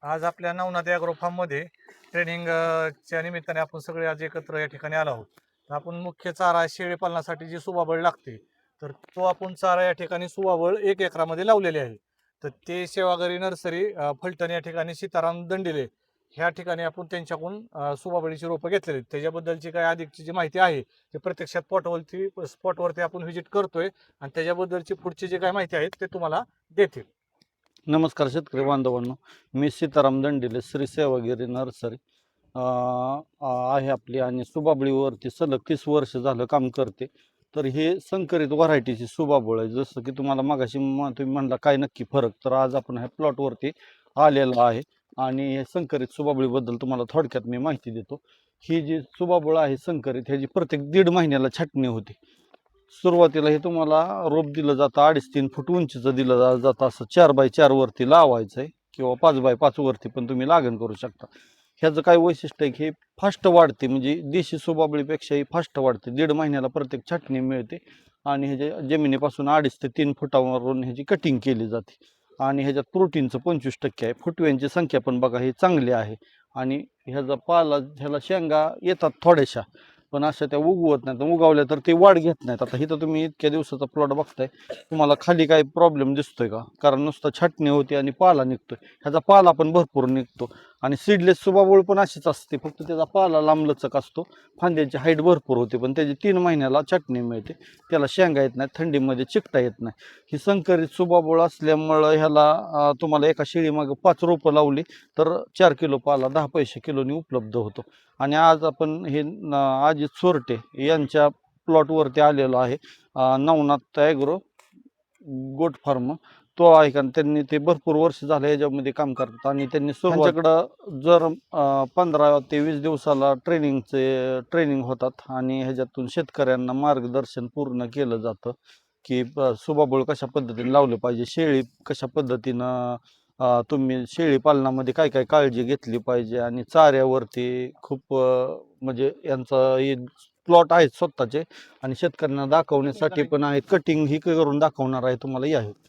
आज आपल्या नवनाथ ॲग्रो फार्ममध्ये ट्रेनिंग च्या निमित्ताने आपण सगळे आज एकत्र या ठिकाणी आलो आहोत. तर आपण मुख्य चारा शेळी पालनासाठी जी सुबाबळ लागते, तर तो आपण चारा या ठिकाणी सुबाबळ 1 एकरामध्ये लावलेले आहे. तर ते सेवागरी नर्सरी फलटण या ठिकाणी सीताराम दंडिले ह्या ठिकाणी आपण त्यांच्याकडून सुबाबळीची रोपं घेतलेली आहेत. त्याच्याबद्दलची काय अधिकची जी माहिती आहे ते प्रत्यक्षात स्पॉटवरती आपण व्हिजिट करतोय आणि त्याच्याबद्दलची पुढची जी काय माहिती आहे ते तुम्हाला देतील. नमस्कार शेतकरी बांधवांनो, मी सीताराम दंडिले श्री सेवागिरी नर्सरी आहे आपली आणि सुबाबळीवरती सलग 30 वर्ष झालं काम करते. तर हे संकरित व्हरायटीची सुबाबळ आहे. जसं की तुम्हाला मगाशी तुम्ही म्हणला काय नक्की फरक, तर आज आपण ह्या प्लॉटवरती आलेलो आहे आणि हे संकरित सुबाबळीबद्दल तुम्हाला थोडक्यात मी माहिती देतो. ही जी सुबाबळ आहे संकरित, ह्याची प्रत्येक 1.5 महिन्याला छाटणी होते. सुरुवातीला हे तुम्हाला रोप दिलं जातं 2.5-3 फूट उंचीचं दिलं जातं. असं 4x4 वरती लावायचं आहे किंवा 5x5 वरती पण तुम्ही लागण करू शकता. ह्याचं काय वैशिष्ट्य आहे की हे फास्ट वाढते, म्हणजे देशी सुबाबळीपेक्षाही फास्ट वाढते. 1.5 महिन्याला प्रत्येक छाटणी मिळते आणि ह्याच्या जमिनीपासून 2.5 ते 3 फुटावरून ह्याची कटिंग केली जाते आणि ह्याच्यात प्रोटीनचं 25% आहे. फुटव्यांची संख्या पण बघा ही चांगली आहे आणि ह्याचा पाला ह्याला शेंगा येतात थोड्याशा, पण अशा त्या उगवत नाहीत. उगवल्या तर ते वाढ घेत नाहीत. आता इथं तुम्ही इतक्या दिवसाचा प्लॉट बघताय, तुम्हाला खाली काही प्रॉब्लेम दिसतोय का? कारण नुसतं छाटणी होती आणि पाला निघतोय. ह्याचा पाला पण भरपूर निघतो आणि सीडलेस सुबाबूळ पण अशीच असते, फक्त त्याचा पाला लांबलचक असतो. फांद्याची हाईट भरपूर होते, पण त्याची 3 महिन्याला छाटणी मिळते. त्याला शेंगा येत नाही, थंडीमध्ये चिकटा येत नाही. ही संकरित सुबाबूळ असल्यामुळं ह्याला तुम्हाला एका शेळीमागं 5 रोपं लावली तर 4 किलो पाला 10 पैसे किलोनी उपलब्ध होतो. आणि आज आपण हे अजित चोरटे यांच्या प्लॉटवरती आलेलो आहे. नवनाथ ॲग्रो गोट फार्म तो आहे, कारण त्यांनी ते भरपूर वर्ष झालं याच्यामध्ये काम करतात आणि त्यांनी त्यांच्याकडं जर 15 ते 20 दिवसाला ट्रेनिंग होतात आणि ह्याच्यातून शेतकऱ्यांना मार्गदर्शन पूर्ण केलं जातं की सुबाबूळ कशा पद्धतीने लावलं पाहिजे, शेळी कशा पद्धतीनं तुम्ही शेळी पालनामध्ये काय काय काळजी घेतली पाहिजे आणि चाऱ्यावरती खूप म्हणजे यांचा हे प्लॉट आहेत स्वतःचे आणि शेतकऱ्यांना दाखवण्यासाठी पण आहेत. कटिंग ही करून दाखवणार आहे तुम्हाला. आहे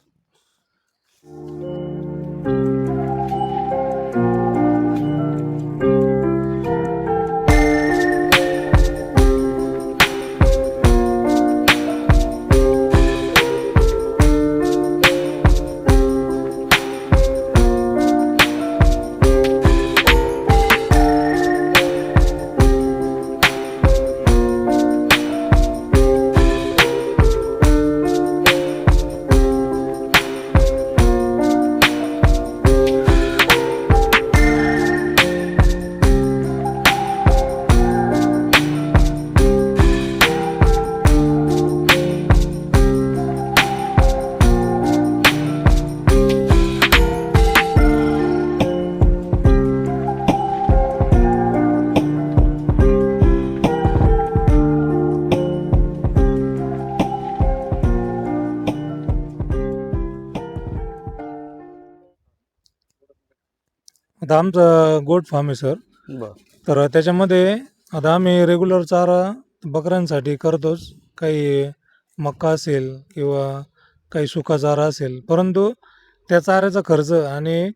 आता आमचं गोट फार्म आहे सर. बरं. तर त्याच्यामध्ये आता आम्ही रेग्युलर चारा बकऱ्यांसाठी करतोच, काही मका असेल किंवा काही सुका चारा असेल, परंतु त्या चाऱ्याचा खर्च आणि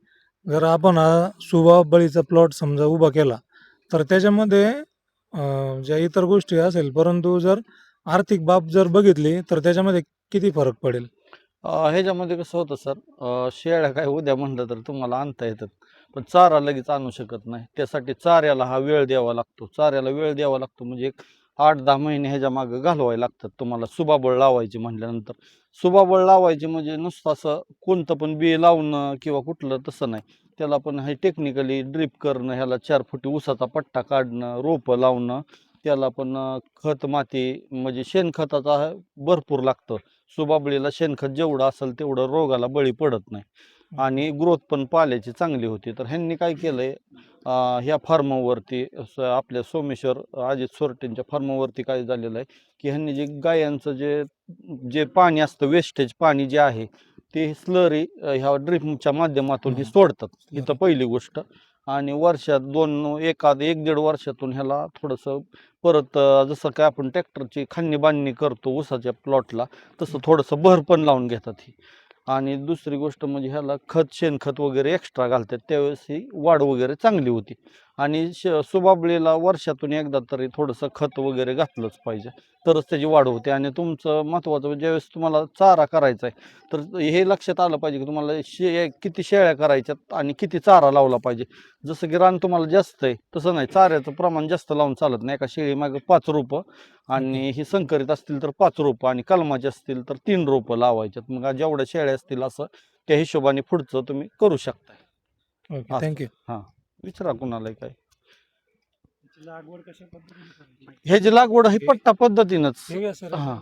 जर आपण हा सुबाबळीचा प्लॉट समजा उभा केला तर त्याच्यामध्ये ज्या इतर गोष्टी असेल, परंतु जर आर्थिक बाब जर बघितली तर त्याच्यामध्ये किती फरक पडेल? ह्याच्यामध्ये कसं होतं सर, शेळ्या काय उद्या म्हणलं तर तुम्हाला आणता येतात, पण चारा लगेच आणू शकत नाही. त्यासाठी चाऱ्याला हा वेळ द्यावा लागतो. चाऱ्याला वेळ द्यावा लागतो म्हणजे एक 8-10 महिने ह्याच्या मागं घालवायला लागतात तुम्हाला सुबाबळ लावायची म्हटल्यानंतर. सुबाबळ लावायची म्हणजे नुसतं असं कोणतं पण बी लावणं किंवा कुठलं तसं नाही. त्याला पण हे टेक्निकली ड्रीप करणं, ह्याला 4 फुटी उसाचा पट्टा काढणं, रोपं लावणं, त्याला पण खत माती म्हणजे शेणखताचा भरपूर लागतं. सुबाबळीला शेणखत जेवढं असेल तेवढं रोगाला बळी पडत नाही आणि ग्रोथ पण पाल्याची चांगली होती. तर ह्यांनी काय केलंय, ह्या फार्मवरती आपल्या सोमेश्वर अजित सोरटेंच्या फार्मवरती काय झालेलं आहे की ह्यांनी जे गायांचं जे जे पाणी असतं, वेस्टेज पाणी जे आहे ते स्लरी ह्या ड्रिपच्या माध्यमातून हे सोडतात. इथं पहिली गोष्ट. आणि वर्षात 1-1.5 वर्षातून ह्याला थोडंसं परत जसं काय आपण ट्रॅक्टरची खांनी बांधणी करतो ऊसाच्या प्लॉटला, तसं थोडंसं भर पण लावून घेतात ही. आणि दुसरी गोष्ट म्हणजे ह्याला शेणखत वगैरे एक्स्ट्रा घालतात, त्यावेळेस ही वाढ वगैरे चांगली होती. आणि सुबाबळीला वर्षातून एकदा तरी थोडंसं खत वगैरे घातलंच पाहिजे, तरच त्याची वाढ होते. आणि तुमचं महत्त्वाचं ज्यावेळेस तुम्हाला चारा करायचा आहे, तर हे लक्षात आलं पाहिजे की तुम्हाला किती शेळ्या करायच्यात आणि किती चारा लावला पाहिजे. जसं की रान तुम्हाला जास्त आहे तसं नाही, चाऱ्याचं प्रमाण जास्त लावून चालत नाही. एका शेळी मागे 5 रोपं, आणि ही संकरित असतील तर 5 रोपं, आणि कलमाचे असतील तर 3 रोपं लावायच्यात. मग जेवढ्या शेळ्या असतील असं त्या हिशोबाने पुढचं तुम्ही करू शकता. Okay, thank you. विचारा कुणाला काय. लागवड कशा पद्धतीने ह्याची लागवड ही पट्टा पद्धतीनंच. ठीक आहे सर. हा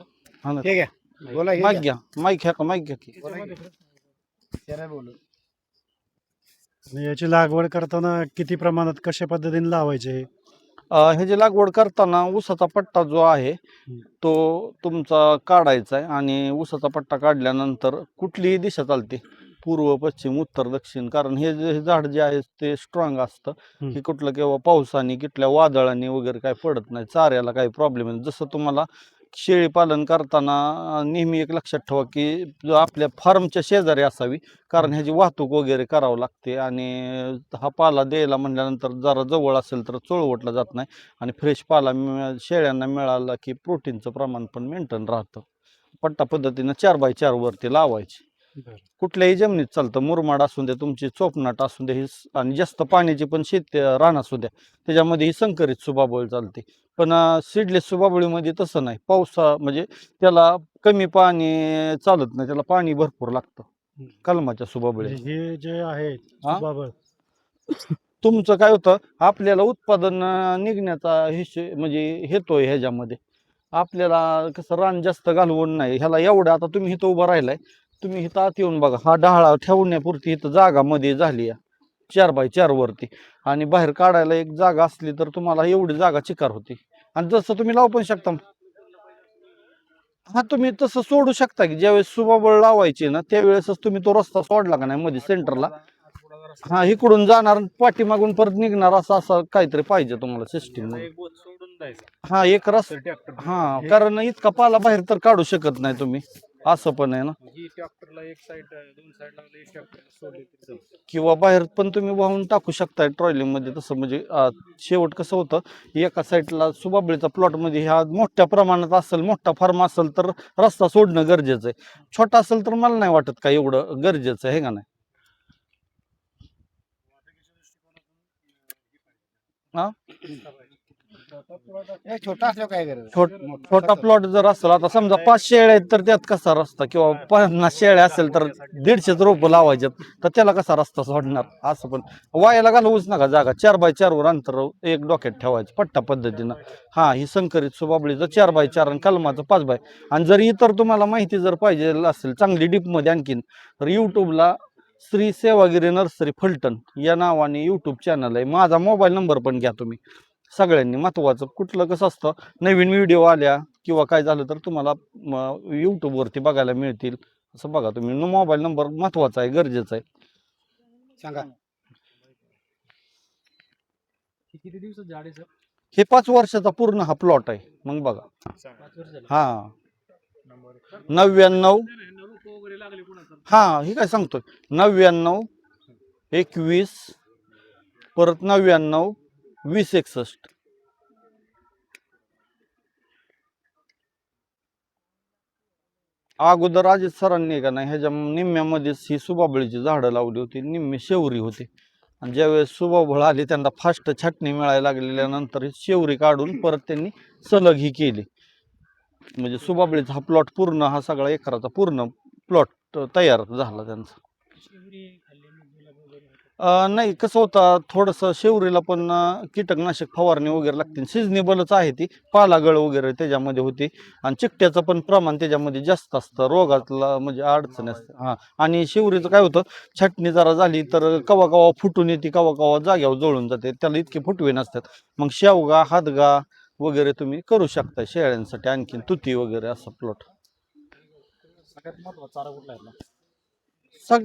हा ना. ठीक आहे, बोला. हे माईक घ्या, माईक घ्या की. आणि याची लागवड करताना किती प्रमाणात कशा पद्धतीने लावायचे? ह्याची लागवड करताना ऊसाचा पट्टा जो आहे तो तुमचा काढायचा आहे. आणि ऊसाचा पट्टा काढल्यानंतर कुठलीही दिशा चालते, पूर्व, पश्चिम, उत्तर, दक्षिण. कारण हे जे झाड जे आहे ते स्ट्रॉंग असतं, की कुठलं केव्हा पावसाने कुठल्या वादळाने वगैरे काय पडत नाही, चाऱ्याला काही प्रॉब्लेम नाही. जसं तुम्हाला शेळी पालन करताना नेहमी एक लक्षात ठेवा की जो आपल्या फार्मच्या शेजारी असावी, कारण ह्याची वाहतूक वगैरे करावं लागते. आणि हा पाला द्यायला म्हणल्यानंतर जरा जवळ असेल तर चोळवटला जात नाही, आणि फ्रेश पाला शेळ्यांना मिळाला की प्रोटीनचं प्रमाण पण मेंटेन राहतं. पट्टा पद्धतीनं 4x4 वरती लावायची. कुठल्याही जमिनीत चालतं, मुरमाड असू द्या, तुमची चोपनाट असू द्या, आणि जास्त पाण्याची पण रान असू द्या, त्याच्यामध्ये ही संकरित सुबाबळ चालते. पण सीडलेस सुबाबळीमध्ये तसं नाही. पावसा म्हणजे त्याला कमी पाणी चालत नाही, त्याला पाणी भरपूर लागतं कलमाच्या सुबाबळी. म्हणजे हे जे आहे हा? सुबाबळ, तुमचं काय होतं, आपल्याला उत्पादन निघण्याचा म्हणजे हेतोय ह्याच्यामध्ये. आपल्याला कसं रान जास्त घालवून नाही ह्याला एवढं. आता तुम्ही इथं उभं राहिलाय, तुम्ही इथं आत येऊन बघा, हा डहाळा ठेवण्यापुरती इथं जागा मध्ये झाली आहे 4x4 वरती. आणि बाहेर काढायला एक जागा असली तर तुम्हाला एवढी जागा चिकार होती. आणि जसं तुम्ही लावू पण शकता. हा, तुम्ही तसं सोडू शकता की ज्यावेळेस सुबाबळ लावायची ना त्यावेळेसच तुम्ही तो रस्ता सोडला का नाही मध्ये सेंटरला, हा इकडून जाणार पाठीमागून परत निघणार, असं काहीतरी पाहिजे तुम्हाला सिस्टीम. हा, एक रस्ता. हा, कारण इतका पाला बाहेर तर काढू शकत नाही तुम्ही, असं पण आहे ना. किंवा बाहेर पण तुम्ही वाहून टाकू शकताय ट्रॉलीमध्ये तसं. म्हणजे शेवट कसं होतं, एका साईडला सुबाबळीचा प्लॉट मध्ये ह्या मोठ्या प्रमाणात असेल, मोठा फार्म असेल तर रस्ता सोडणं गरजेचं आहे. छोटा असेल तर मला नाही वाटत काय एवढं गरजेचं आहे का नाही. हा, छोटा असल्यावर काय गरज? छोटा प्लॉट जर असेल, आता समजा 5 शेळ्या आहेत तर त्यात कसा रस्ता, किंवा 50 शेळ्या असेल तर 150 रोपं लावायच्यात, तर त्याला कसा रस्ता सोडणार. असं पण वायाला घालवूच नका जागा. 4x4 वर अंतर एक डोक्यात ठेवायचं पट्टा पद्धतीनं. हा, ही संकरित सुबाबळीचं 4x4 आणि कलमाचं 5x. आणि जर इतर तुम्हाला माहिती जर पाहिजे असेल चांगली डीपमध्ये आणखीन, तर युट्यूबला श्री सेवागिरी नर्सरी फलटण या नावाने युट्यूब चॅनल आहे. माझा मोबाईल नंबर पण घ्या तुम्ही. सगळ्यांनी महत्वाचं कुठलं कसं असतं, नवीन व्हिडिओ आल्या किंवा काय झालं तर तुम्हाला युट्यूबवरती बघायला मिळतील. असं बघा तुम्ही, मोबाईल नंबर महत्वाचा आहे, गरजेचा आहे. सांगा. किती दिवसात झाड आहे सर? हे 5 वर्षाचा पूर्ण हा प्लॉट आहे. मग बघा, हा 99, हा हे काय सांगतोय, 99 21 परत 99 20 61. अगोदर अजित सरांनी का नाही ह्याच्या निम्म्यामध्येच ही सुबाबळीची झाडं लावली होती, निम्मी शेवरी होती. आणि ज्यावेळेस सुबाबळ आली त्यांना फास्ट छाटणी मिळायला लागलेल्यानंतर ही शेवरी काढून परत त्यांनी सलग ही केली. म्हणजे सुबाबळीचा हा प्लॉट पूर्ण, हा सगळा एकराचा पूर्ण प्लॉट तयार झाला त्यांचा. नाही, कसं होतं, थोडंसं शेवरीला पण कीटकनाशक फवारणी वगैरे लागते. सिजनेबलच आहे ती, पालागळ वगैरे त्याच्यामध्ये होती. आणि चिकट्याचं पण प्रमाण त्याच्यामध्ये जास्त असतं, रोगातला म्हणजे अडचण असते. हा, आणि शेवरीचं काय होतं, छाटणी जरा झाली तर कवा कवा फुटून येते, कवा कवा जाग्यावर जळून जाते, त्याला इतके फुटवे नसतात. मग शेवगा, हातगा वगैरे तुम्ही करू शकता शेळ्यांसाठी, आणखीन तुती वगैरे असं प्लॉट. सगळ्यात महत्वाचा चारा कुठला आहे? सग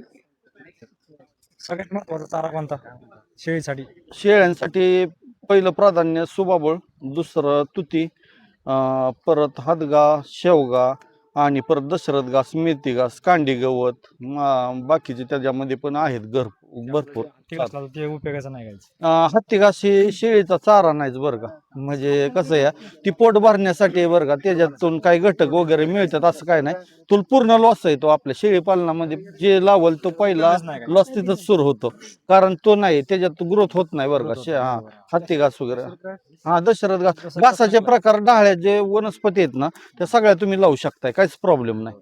सगळ्यात महत्वाचा चारा कोणता शेळीसाठी? शेळ्यांसाठी पहिलं प्राधान्य सुबाबळ, दुसरं तुती, परत हातगा, शेवगा, आणि परत दशरथ घास, मेथी घास, कांडी गवत, बाकीचे त्याच्यामध्ये पण आहेत भरपूर. ठीक असला ते उपयोगाचं नाही घ्यायचं. हत्ती घास ही शेळीचा चारा नाहीच बरं का, म्हणजे कसं आहे ती पोट भरण्यासाठी आहे बरं का, त्याच्यातून काही घटक वगैरे मिळतात असं काय नाही. तुला पूर्ण लॉस आहे तो आपल्या शेळी पालनामध्ये जे लावल तो पहिला गरज नाही काय. लॉस तिथंच सुरू होतो, कारण तो नाही त्याच्यात ग्रोथ होत नाही बरं का. हा हत्ती घास वगैरे, हा दशरथ घास, घासाचे प्रकार डाळ्या जे वनस्पती आहेत ना त्या सगळ्या तुम्ही लावू शकताय, काहीच प्रॉब्लेम नाही.